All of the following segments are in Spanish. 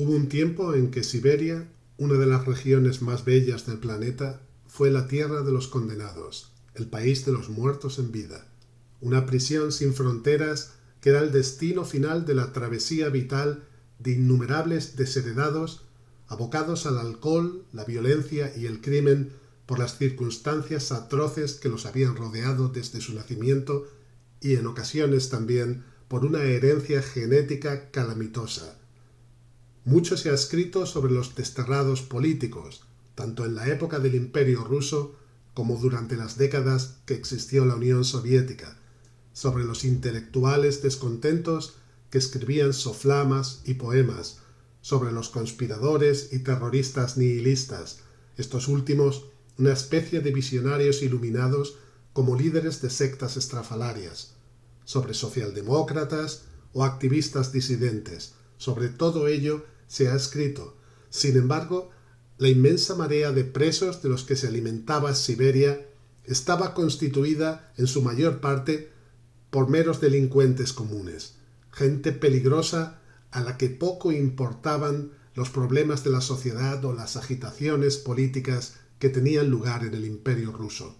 Hubo un tiempo en que Siberia, una de las regiones más bellas del planeta, fue la tierra de los condenados, el país de los muertos en vida, una prisión sin fronteras que era el destino final de la travesía vital de innumerables desheredados abocados al alcohol, la violencia y el crimen por las circunstancias atroces que los habían rodeado desde su nacimiento y en ocasiones también por una herencia genética calamitosa. Mucho se ha escrito sobre los desterrados políticos, tanto en la época del Imperio ruso como durante las décadas que existió la Unión Soviética, sobre los intelectuales descontentos que escribían soflamas y poemas, sobre los conspiradores y terroristas nihilistas, estos últimos una especie de visionarios iluminados como líderes de sectas estrafalarias, sobre socialdemócratas o activistas disidentes. Sobre todo ello se ha escrito. Sin embargo, la inmensa marea de presos de los que se alimentaba Siberia estaba constituida en su mayor parte por meros delincuentes comunes, gente peligrosa a la que poco importaban los problemas de la sociedad o las agitaciones políticas que tenían lugar en el Imperio ruso.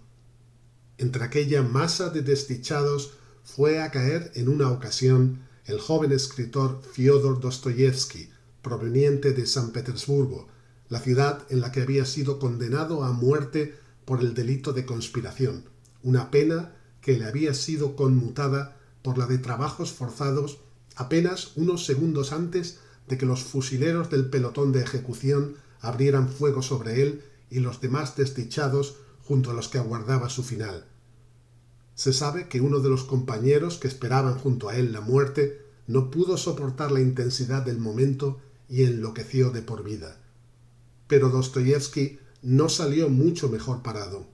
Entre aquella masa de desdichados fue a caer en una ocasión el joven escritor Fyodor Dostoyevsky, proveniente de San Petersburgo, la ciudad en la que había sido condenado a muerte por el delito de conspiración, una pena que le había sido conmutada por la de trabajos forzados apenas unos segundos antes de que los fusileros del pelotón de ejecución abrieran fuego sobre él y los demás desdichados junto a los que aguardaba su final. Se sabe que uno de los compañeros que esperaban junto a él la muerte no pudo soportar la intensidad del momento y enloqueció de por vida. Pero Dostoyevsky no salió mucho mejor parado.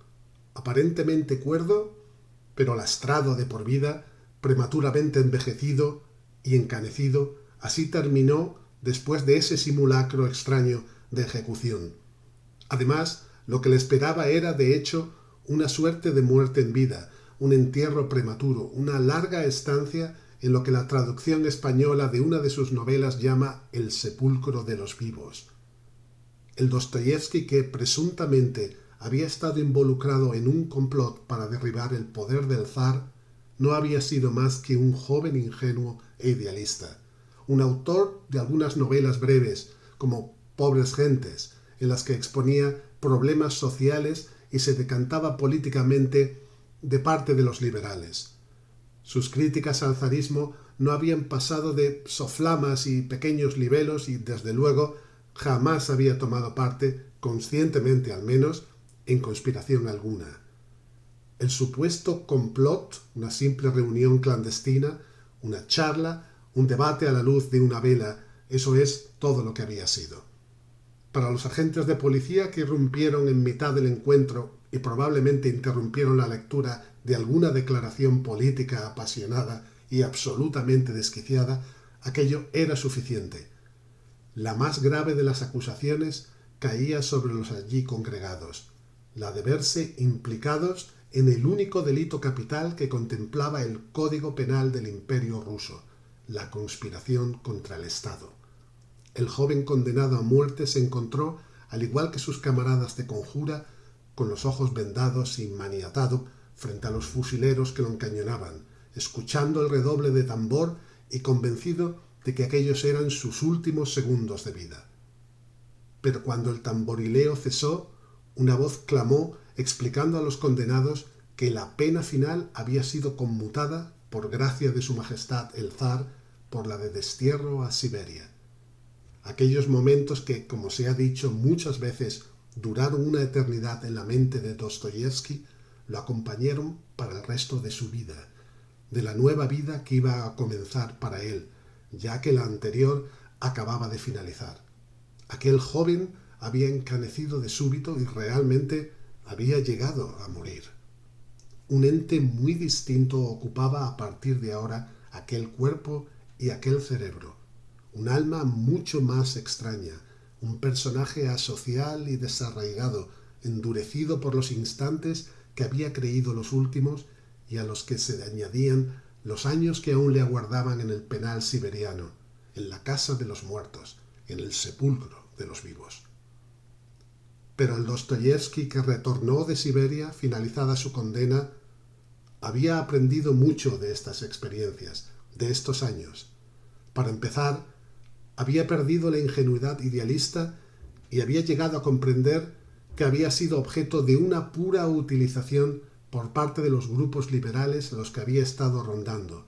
Aparentemente cuerdo, pero lastrado de por vida, prematuramente envejecido y encanecido, así terminó después de ese simulacro extraño de ejecución. Además, lo que le esperaba era, de hecho, una suerte de muerte en vida, un entierro prematuro, una larga estancia en lo que la traducción española de una de sus novelas llama el sepulcro de los vivos. El Dostoyevsky que presuntamente había estado involucrado en un complot para derribar el poder del zar no había sido más que un joven ingenuo e idealista, un autor de algunas novelas breves, como Pobres gentes, en las que exponía problemas sociales y se decantaba políticamente de parte de los liberales. Sus críticas al zarismo no habían pasado de soflamas y pequeños libelos y, desde luego, jamás había tomado parte, conscientemente al menos, en conspiración alguna. El supuesto complot, una simple reunión clandestina, una charla, un debate a la luz de una vela, eso es todo lo que había sido. Para los agentes de policía que irrumpieron en mitad del encuentro y probablemente interrumpieron la lectura de alguna declaración política apasionada y absolutamente desquiciada, aquello era suficiente. La más grave de las acusaciones caía sobre los allí congregados, la de verse implicados en el único delito capital que contemplaba el Código Penal del Imperio ruso, la conspiración contra el Estado. El joven condenado a muerte se encontró, al igual que sus camaradas de conjura, con los ojos vendados y maniatado frente a los fusileros que lo encañonaban, escuchando el redoble de tambor y convencido de que aquellos eran sus últimos segundos de vida. Pero cuando el tamborileo cesó, una voz clamó explicando a los condenados que la pena final había sido conmutada por gracia de su majestad el zar por la de destierro a Siberia. Aquellos momentos que, como se ha dicho muchas veces, duraron una eternidad en la mente de Dostoyevsky, lo acompañaron para el resto de su vida, de la nueva vida que iba a comenzar para él, ya que la anterior acababa de finalizar. Aquel joven había encanecido de súbito y realmente había llegado a morir. Un ente muy distinto ocupaba a partir de ahora aquel cuerpo y aquel cerebro. Un alma mucho más extraña, un personaje asocial y desarraigado, endurecido por los instantes que había creído los últimos y a los que se añadían los años que aún le aguardaban en el penal siberiano, en la casa de los muertos, en el sepulcro de los vivos. Pero el Dostoyevski que retornó de Siberia, finalizada su condena, había aprendido mucho de estas experiencias, de estos años. Para empezar, había perdido la ingenuidad idealista y había llegado a comprender que había sido objeto de una pura utilización por parte de los grupos liberales a los que había estado rondando.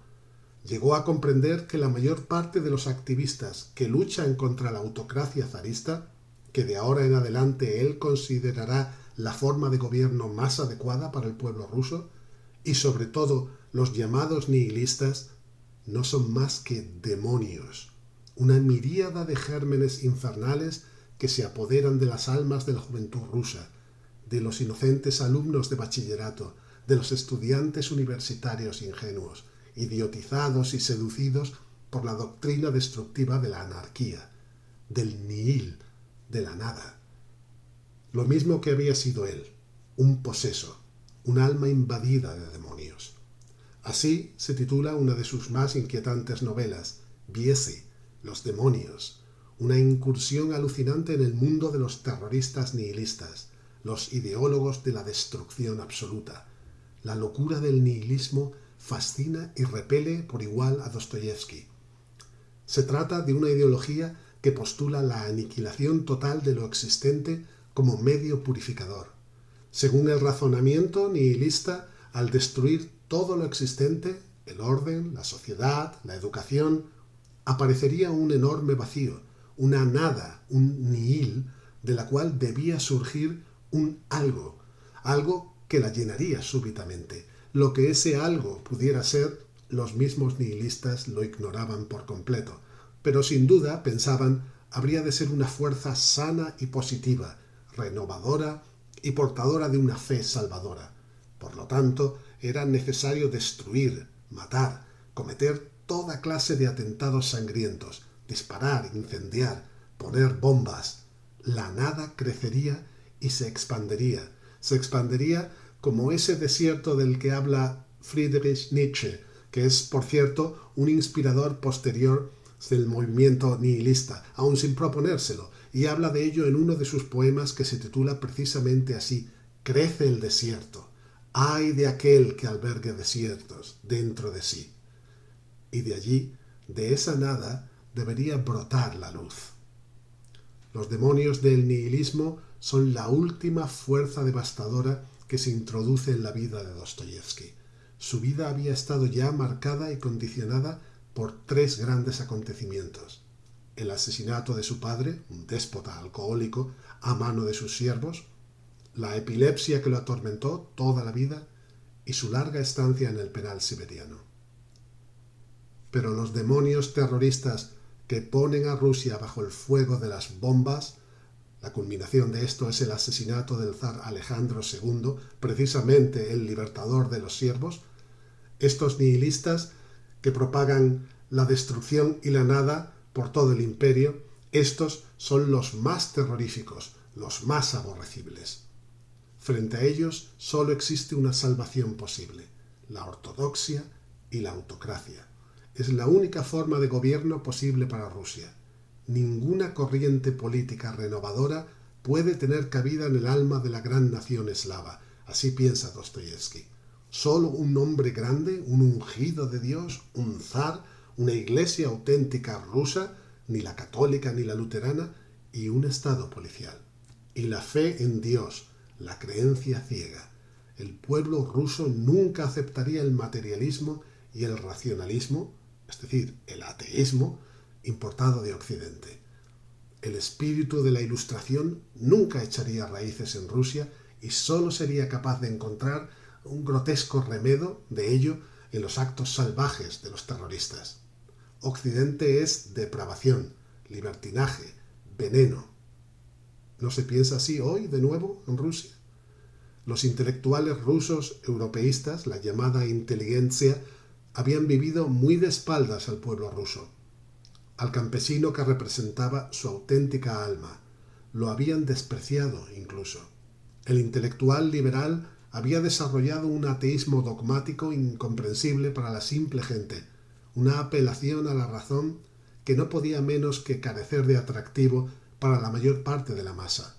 Llegó a comprender que la mayor parte de los activistas que luchan contra la autocracia zarista, que de ahora en adelante él considerará la forma de gobierno más adecuada para el pueblo ruso, y sobre todo los llamados nihilistas, no son más que demonios, una miríada de gérmenes infernales que se apoderan de las almas de la juventud rusa, de los inocentes alumnos de bachillerato, de los estudiantes universitarios ingenuos, idiotizados y seducidos por la doctrina destructiva de la anarquía, del nihil, de la nada. Lo mismo que había sido él, un poseso, un alma invadida de demonios. Así se titula una de sus más inquietantes novelas, Biesi, los demonios, una incursión alucinante en el mundo de los terroristas nihilistas, los ideólogos de la destrucción absoluta. La locura del nihilismo fascina y repele por igual a Dostoyevski. Se trata de una ideología que postula la aniquilación total de lo existente como medio purificador. Según el razonamiento nihilista, al destruir todo lo existente, el orden, la sociedad, la educación, aparecería un enorme vacío, una nada, un nihil, de la cual debía surgir un algo, algo que la llenaría súbitamente. Lo que ese algo pudiera ser, los mismos nihilistas lo ignoraban por completo, pero sin duda, pensaban, habría de ser una fuerza sana y positiva, renovadora y portadora de una fe salvadora. Por lo tanto, era necesario destruir, matar, cometer toda clase de atentados sangrientos, disparar, incendiar, poner bombas. La nada crecería y se expandiría. Se expandiría como ese desierto del que habla Friedrich Nietzsche, que es, por cierto, un inspirador posterior del movimiento nihilista, aun sin proponérselo, y habla de ello en uno de sus poemas que se titula precisamente así: Crece el desierto. ¡Ay de aquel que albergue desiertos dentro de sí! Y de allí, de esa nada, debería brotar la luz. Los demonios del nihilismo son la última fuerza devastadora que se introduce en la vida de Dostoyevski. Su vida había estado ya marcada y condicionada por tres grandes acontecimientos: el asesinato de su padre, un déspota alcohólico, a mano de sus siervos, la epilepsia que lo atormentó toda la vida y su larga estancia en el penal siberiano. Pero los demonios terroristas que ponen a Rusia bajo el fuego de las bombas, la culminación de esto es el asesinato del zar Alejandro II, precisamente el libertador de los siervos. Estos nihilistas que propagan la destrucción y la nada por todo el imperio, estos son los más terroríficos, los más aborrecibles. Frente a ellos solo existe una salvación posible: la ortodoxia y la autocracia. Es la única forma de gobierno posible para Rusia. Ninguna corriente política renovadora puede tener cabida en el alma de la gran nación eslava. Así piensa Dostoyevski. Solo un hombre grande, un ungido de Dios, un zar, una iglesia auténtica rusa, ni la católica ni la luterana, y un estado policial. Y la fe en Dios, la creencia ciega. El pueblo ruso nunca aceptaría el materialismo y el racionalismo, es decir, el ateísmo, importado de Occidente. El espíritu de la Ilustración nunca echaría raíces en Rusia y sólo sería capaz de encontrar un grotesco remedo de ello en los actos salvajes de los terroristas. Occidente es depravación, libertinaje, veneno. ¿No se piensa así hoy de nuevo en Rusia? Los intelectuales rusos europeístas, la llamada inteligencia, habían vivido muy de espaldas al pueblo ruso, al campesino que representaba su auténtica alma. Lo habían despreciado incluso. El intelectual liberal había desarrollado un ateísmo dogmático incomprensible para la simple gente, una apelación a la razón que no podía menos que carecer de atractivo para la mayor parte de la masa.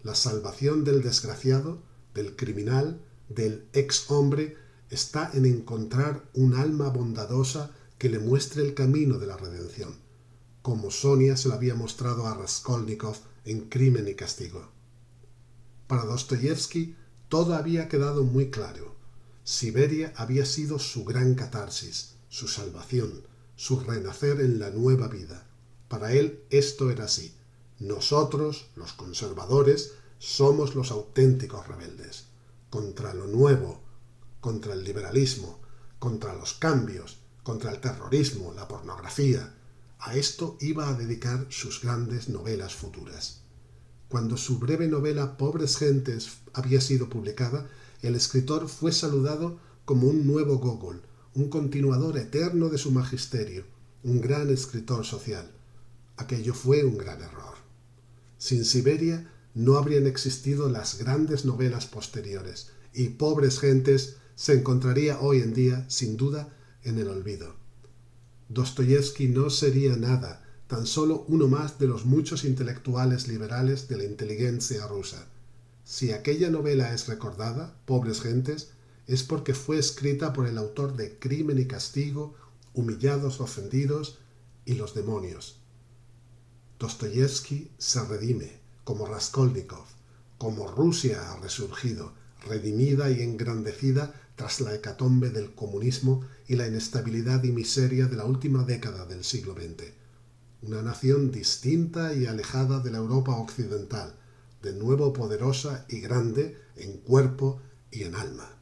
La salvación del desgraciado, del criminal, del ex-hombre, está en encontrar un alma bondadosa que le muestre el camino de la redención, como Sonia se lo había mostrado a Raskolnikov en Crimen y Castigo. Para Dostoyevsky todo había quedado muy claro. Siberia había sido su gran catarsis, su salvación, su renacer en la nueva vida. Para él esto era así. Nosotros, los conservadores, somos los auténticos rebeldes. Contra lo nuevo, contra el liberalismo, contra los cambios, contra el terrorismo, la pornografía. A esto iba a dedicar sus grandes novelas futuras. Cuando su breve novela Pobres Gentes había sido publicada, el escritor fue saludado como un nuevo Gogol, un continuador eterno de su magisterio, un gran escritor social. Aquello fue un gran error. Sin Siberia no habrían existido las grandes novelas posteriores, y Pobres Gentes se encontraría hoy en día, sin duda, en el olvido. Dostoyevsky no sería nada, tan solo uno más de los muchos intelectuales liberales de la inteligencia rusa. Si aquella novela es recordada, Pobres Gentes, es porque fue escrita por el autor de Crimen y Castigo, Humillados, Ofendidos y Los Demonios. Dostoyevsky se redime, como Raskolnikov, como Rusia ha resurgido, redimida y engrandecida tras la hecatombe del comunismo y la inestabilidad y miseria de la última década del siglo XX. Una nación distinta y alejada de la Europa occidental, de nuevo poderosa y grande en cuerpo y en alma.